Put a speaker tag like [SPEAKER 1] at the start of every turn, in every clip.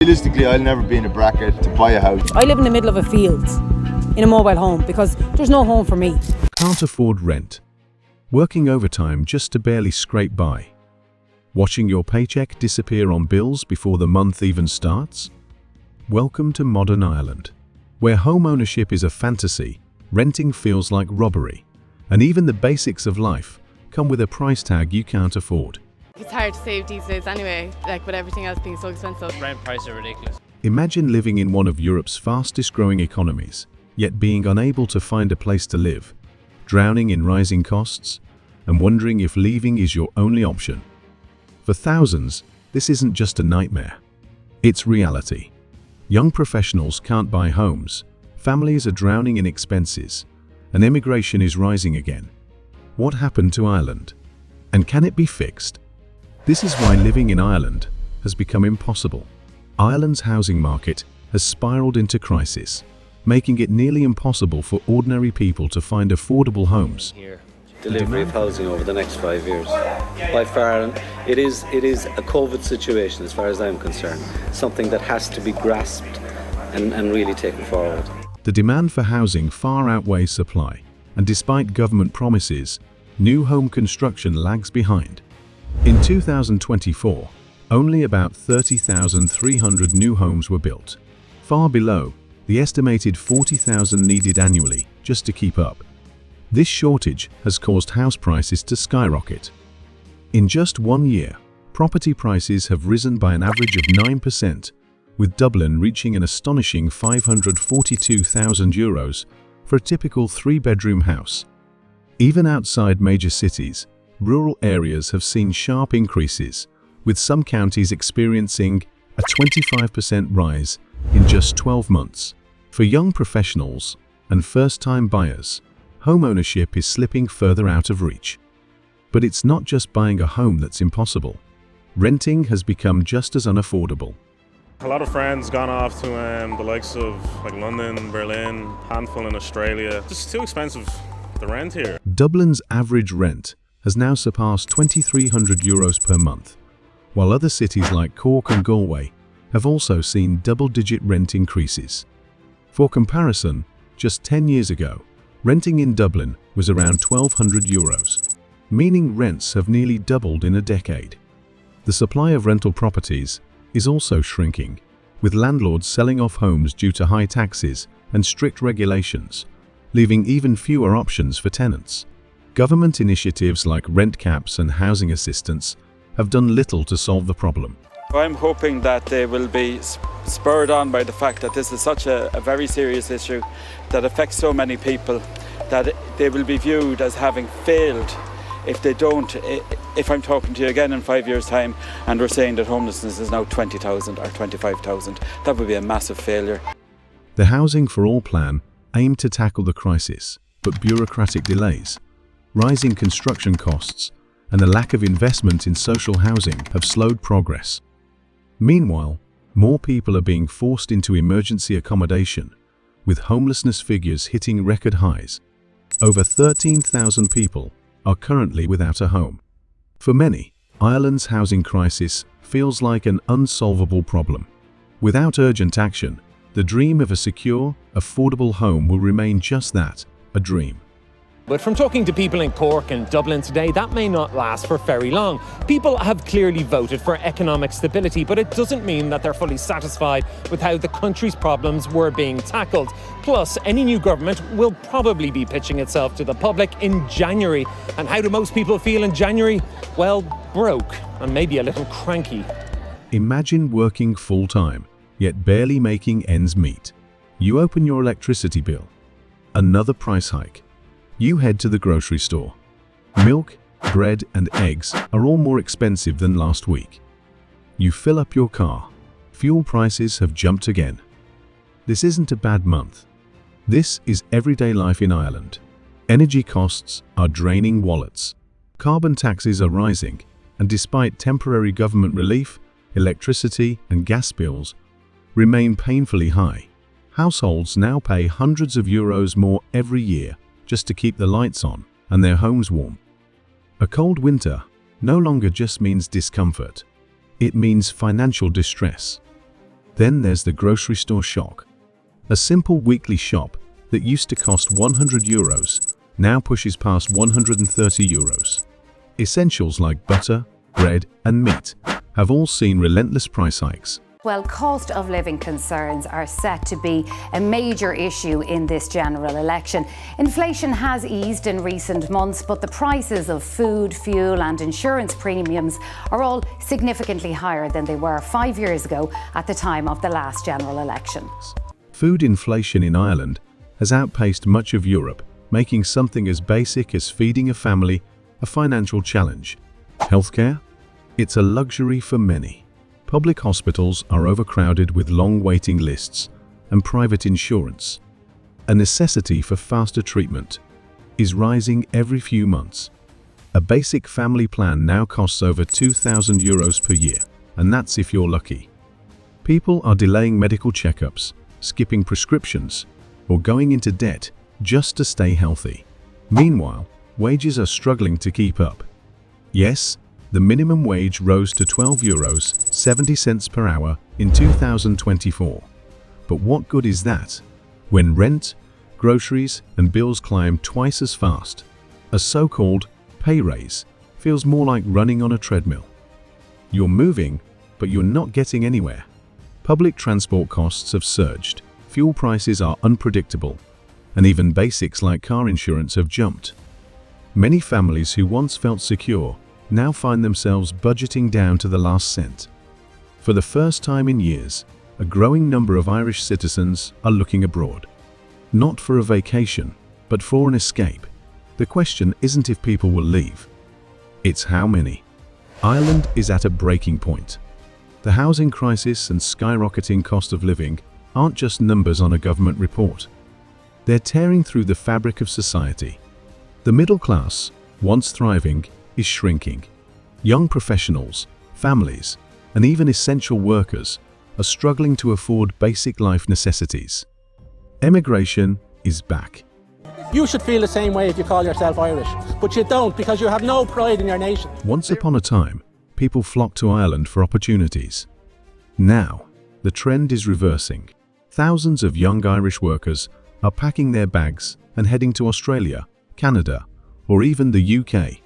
[SPEAKER 1] Realistically, I'll never be in a bracket to buy a house.
[SPEAKER 2] I live in the middle of a field in a mobile home because there's no home for me.
[SPEAKER 3] Can't afford rent. Working overtime just to barely scrape by. Watching your paycheck disappear on bills before the month even starts? Welcome to modern Ireland, where home ownership is a fantasy, renting feels like robbery, and even the basics of life come with a price tag you can't afford.
[SPEAKER 4] It's hard to save these days anyway, like with everything else being so expensive.
[SPEAKER 5] Rent prices are ridiculous.
[SPEAKER 3] Imagine living in one of Europe's fastest growing economies, yet being unable to find a place to live, drowning in rising costs, and wondering if leaving is your only option. For thousands, this isn't just a nightmare. It's reality. Young professionals can't buy homes, families are drowning in expenses, and immigration is rising again. What happened to Ireland? And can it be fixed? This is why living in Ireland has become impossible. Ireland's housing market has spiraled into crisis, making it nearly impossible for ordinary people to find affordable homes.
[SPEAKER 6] Delivery of housing over the next 5 years. By far, it is a COVID situation as far as I'm concerned, something that has to be grasped and really taken forward.
[SPEAKER 3] The demand for housing far outweighs supply, and despite government promises, new home construction lags behind. In 2024, only about 30,300 new homes were built, far below the estimated 40,000 needed annually just to keep up. This shortage has caused house prices to skyrocket. In just 1 year, property prices have risen by an average of 9%, with Dublin reaching an astonishing €542,000 for a typical 3-bedroom house. Even outside major cities, rural areas have seen sharp increases, with some counties experiencing a 25% rise in just 12 months. For young professionals and first-time buyers, home ownership is slipping further out of reach. But it's not just buying a home that's impossible. Renting has become just as unaffordable.
[SPEAKER 7] A lot of friends gone off to the likes of like London, Berlin, handful in Australia. Just too expensive to rent here.
[SPEAKER 3] Dublin's average rent has now surpassed €2,300 per month, while other cities like Cork and Galway have also seen double-digit rent increases. For comparison, just 10 years ago, renting in Dublin was around €1,200, meaning rents have nearly doubled in a decade. The supply of rental properties is also shrinking, with landlords selling off homes due to high taxes and strict regulations, leaving even fewer options for tenants. Government initiatives like rent caps and housing assistance have done little to solve the problem.
[SPEAKER 8] I'm hoping that they will be spurred on by the fact that this is such a very serious issue that affects so many people, that they will be viewed as having failed if they don't. If I'm talking to you again in 5 years' time and we're saying that homelessness is now 20,000 or 25,000, that would be a massive failure.
[SPEAKER 3] The Housing for All plan aimed to tackle the crisis, but bureaucratic delays, rising construction costs, and the lack of investment in social housing have slowed progress. Meanwhile, more people are being forced into emergency accommodation, with homelessness figures hitting record highs. Over 13,000 people are currently without a home. For many, Ireland's housing crisis feels like an unsolvable problem. Without urgent action, the dream of a secure, affordable home will remain just that, a dream.
[SPEAKER 9] But from talking to people in Cork and Dublin today, that may not last for very long. People have clearly voted for economic stability, but it doesn't mean that they're fully satisfied with how the country's problems were being tackled. Plus, any new government will probably be pitching itself to the public in January. And how do most people feel in January? Well, broke and maybe a little cranky.
[SPEAKER 3] Imagine working full-time, yet barely making ends meet. You open your electricity bill. Another price hike. You head to the grocery store. Milk, bread, and eggs are all more expensive than last week. You fill up your car. Fuel prices have jumped again. This isn't a bad month. This is everyday life in Ireland. Energy costs are draining wallets. Carbon taxes are rising, and despite temporary government relief, electricity and gas bills remain painfully high. Households now pay hundreds of euros more every year just to keep the lights on and their homes warm. A cold winter no longer just means discomfort. It means financial distress. Then there's the grocery store shock. A simple weekly shop that used to cost €100 now pushes past €130. Essentials like butter, bread, and meat have all seen relentless price hikes.
[SPEAKER 5] Well, cost of living concerns are set to be a major issue in this general election. Inflation has eased in recent months, but the prices of food, fuel and insurance premiums are all significantly higher than they were 5 years ago at the time of the last general election.
[SPEAKER 3] Food inflation in Ireland has outpaced much of Europe, making something as basic as feeding a family a financial challenge. Healthcare? It's a luxury for many. Public hospitals are overcrowded with long waiting lists and private insurance. A necessity for faster treatment is rising every few months. A basic family plan now costs over €2,000 per year, and that's if you're lucky. People are delaying medical checkups, skipping prescriptions, or going into debt just to stay healthy. Meanwhile, wages are struggling to keep up. Yes, the minimum wage rose to €12.70 per hour in 2024. But what good is that when rent, groceries, and bills climb twice as fast? A so-called pay raise feels more like running on a treadmill. You're moving, but you're not getting anywhere. Public transport costs have surged, fuel prices are unpredictable, and even basics like car insurance have jumped. Many families who once felt secure now find themselves budgeting down to the last cent. For the first time in years, a growing number of Irish citizens are looking abroad. Not for a vacation, but for an escape. The question isn't if people will leave. It's how many. Ireland is at a breaking point. The housing crisis and skyrocketing cost of living aren't just numbers on a government report. They're tearing through the fabric of society. The middle class, once thriving, is shrinking. Young professionals, families, and even essential workers are struggling to afford basic life necessities. Emigration is back.
[SPEAKER 10] You should feel the same way if you call yourself Irish, but you don't because you have no pride in your nation.
[SPEAKER 3] Once upon a time, people flocked to Ireland for opportunities. Now, the trend is reversing. Thousands of young Irish workers are packing their bags and heading to Australia, Canada, or even the UK.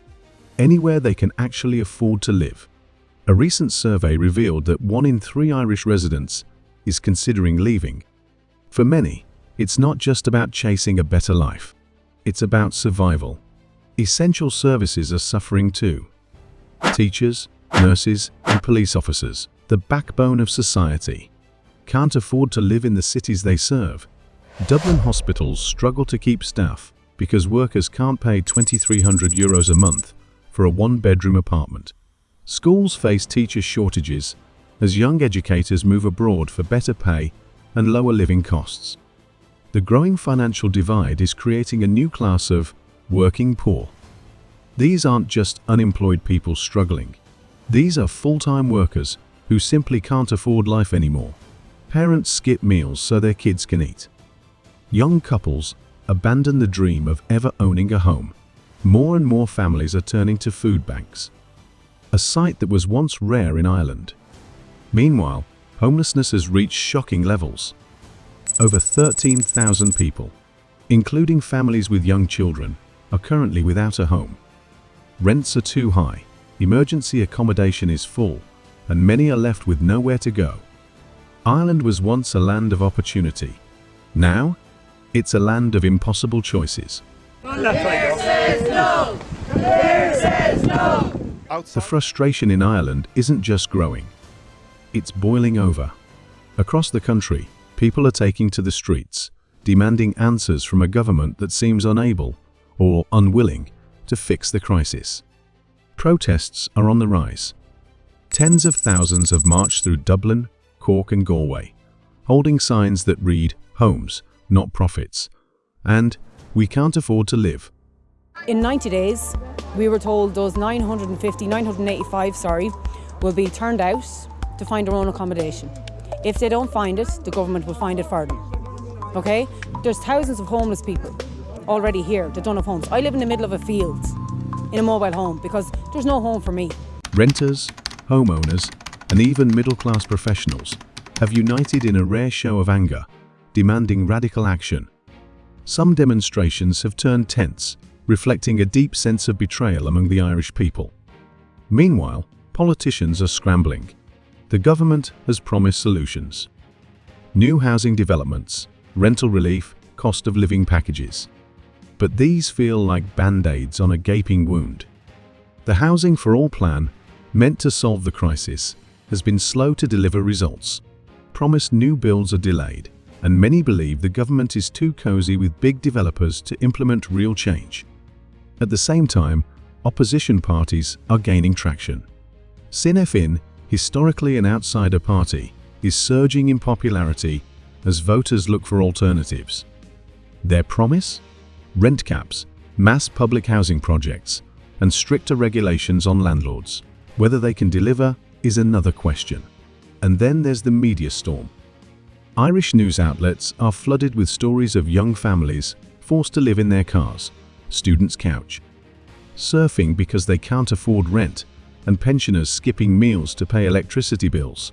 [SPEAKER 3] Anywhere they can actually afford to live. A recent survey revealed that 1 in 3 Irish residents is considering leaving. For many, it's not just about chasing a better life. It's about survival. Essential services are suffering too. Teachers, nurses, and police officers, the backbone of society, can't afford to live in the cities they serve. Dublin hospitals struggle to keep staff because workers can't pay €2,300 a month for a one-bedroom apartment. Schools face teacher shortages as young educators move abroad for better pay and lower living costs. The growing financial divide is creating a new class of working poor. These aren't just unemployed people struggling. These are full-time workers who simply can't afford life anymore. Parents skip meals so their kids can eat. Young couples abandon the dream of ever owning a home. More and more families are turning to food banks, a sight that was once rare in Ireland. Meanwhile, homelessness has reached shocking levels. Over 13,000 people, including families with young children, are currently without a home. Rents are too high, emergency accommodation is full, and many are left with nowhere to go. Ireland was once a land of opportunity. Now, it's a land of impossible choices. The frustration in Ireland isn't just growing, it's boiling over. Across the country, people are taking to the streets, demanding answers from a government that seems unable or unwilling to fix the crisis. Protests are on the rise. Tens of thousands have marched through Dublin, Cork and Galway, holding signs that read, "Homes, not profits," and "We can't afford to live."
[SPEAKER 2] In 90 days, we were told those 985 will be turned out to find their own accommodation. If they don't find it, the government will find it for them. Okay? There's thousands of homeless people already here that don't have homes. I live in the middle of a field in a mobile home because there's no home for me.
[SPEAKER 3] Renters, homeowners, and even middle-class professionals have united in a rare show of anger, demanding radical action. Some demonstrations have turned tense, reflecting a deep sense of betrayal among the Irish people. Meanwhile, politicians are scrambling. The government has promised solutions. New housing developments, rental relief, cost of living packages. But these feel like band-aids on a gaping wound. The Housing for All plan, meant to solve the crisis, has been slow to deliver results. Promised new builds are delayed, and many believe the government is too cozy with big developers to implement real change. At the same time, opposition parties are gaining traction. Sinn Féin, historically an outsider party, is surging in popularity as voters look for alternatives. Their promise? Rent caps, mass public housing projects, and stricter regulations on landlords. Whether they can deliver is another question. And then there's the media storm. Irish news outlets are flooded with stories of young families forced to live in their cars, students' couch, surfing because they can't afford rent, and pensioners skipping meals to pay electricity bills.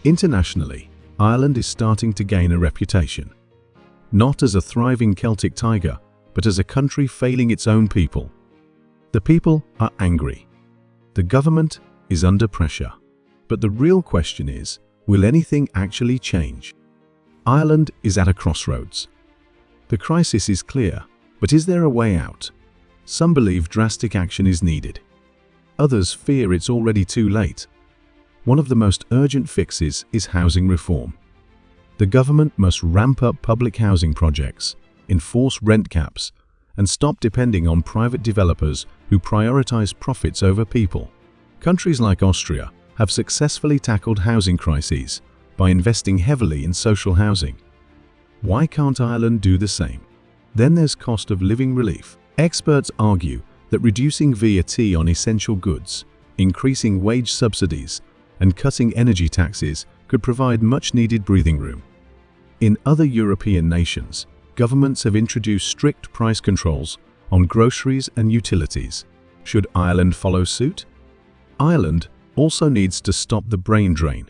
[SPEAKER 3] Internationally, Ireland is starting to gain a reputation. Not as a thriving Celtic tiger, but as a country failing its own people. The people are angry. The government is under pressure. But the real question is, will anything actually change? Ireland is at a crossroads. The crisis is clear, but is there a way out? Some believe drastic action is needed. Others fear it's already too late. One of the most urgent fixes is housing reform. The government must ramp up public housing projects, enforce rent caps, and stop depending on private developers who prioritize profits over people. Countries like Austria have successfully tackled housing crises by investing heavily in social housing. Why can't Ireland do the same? Then there's cost of living relief. Experts argue that reducing VAT on essential goods, increasing wage subsidies, and cutting energy taxes could provide much-needed breathing room. In other European nations, governments have introduced strict price controls on groceries and utilities. Should Ireland follow suit? Ireland also needs to stop the brain drain.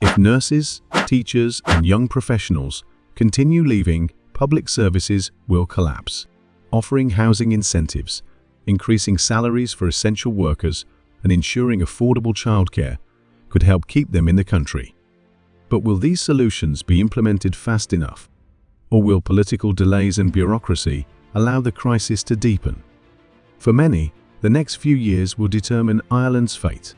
[SPEAKER 3] If nurses, teachers, and young professionals continue leaving, public services will collapse. Offering housing incentives, increasing salaries for essential workers, and ensuring affordable childcare could help keep them in the country. But will these solutions be implemented fast enough? Or will political delays and bureaucracy allow the crisis to deepen? For many, the next few years will determine Ireland's fate.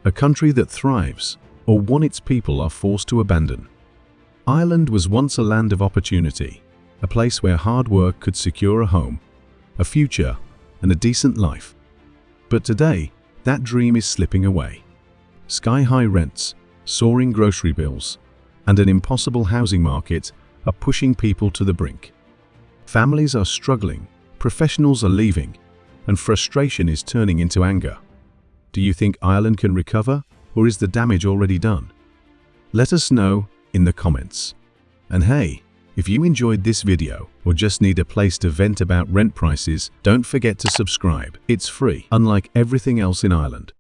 [SPEAKER 3] A country that thrives, or one its people are forced to abandon. Ireland was once a land of opportunity, a place where hard work could secure a home, a future, and a decent life. But today, that dream is slipping away. Sky-high rents, soaring grocery bills, and an impossible housing market are pushing people to the brink. Families are struggling, professionals are leaving, and frustration is turning into anger. Do you think Ireland can recover, or is the damage already done? Let us know in the comments. And hey, if you enjoyed this video or just need a place to vent about rent prices, don't forget to subscribe. It's free, unlike everything else in Ireland.